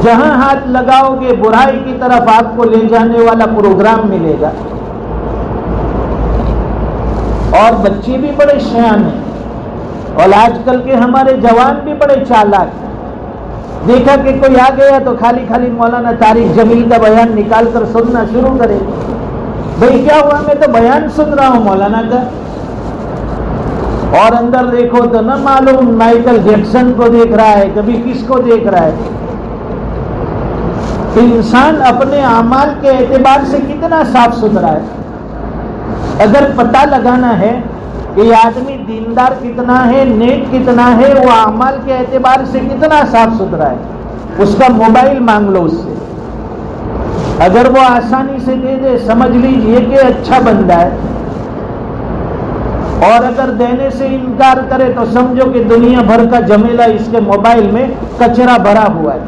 جہاں ہاتھ لگاؤ گے برائی کی طرف آپ کو لے جانے والا پروگرام ملے گا. اور بچے بھی بڑے شیان ہیں، اور آج کل کے ہمارے جوان بھی بڑے چالاک ہیں. دیکھا کہ کوئی آ گیا تو خالی مولانا طارق جمیل کا بیان نکال کر سننا شروع کرے. بھئی کیا ہوا؟ میں تو بیان سن رہا ہوں مولانا کا. اور اندر دیکھو تو نہ معلوم مائیکل جیکسن کو دیکھ رہا ہے، کبھی کس کو دیکھ رہا ہے. انسان اپنے اعمال کے اعتبار سے کتنا صاف ستھرا ہے. اگر پتہ لگانا ہے کہ یہ آدمی دیندار کتنا ہے، نیک کتنا ہے، وہ اعمال کے اعتبار سے کتنا صاف ستھرا ہے، اس کا موبائل مانگ لو اس سے. اگر وہ آسانی سے دے دے سمجھ لیجئے کہ اچھا بندہ ہے، اور اگر دینے سے انکار کرے تو سمجھو کہ دنیا بھر کا جمیلہ اس کے موبائل میں کچرا بھرا ہوا ہے.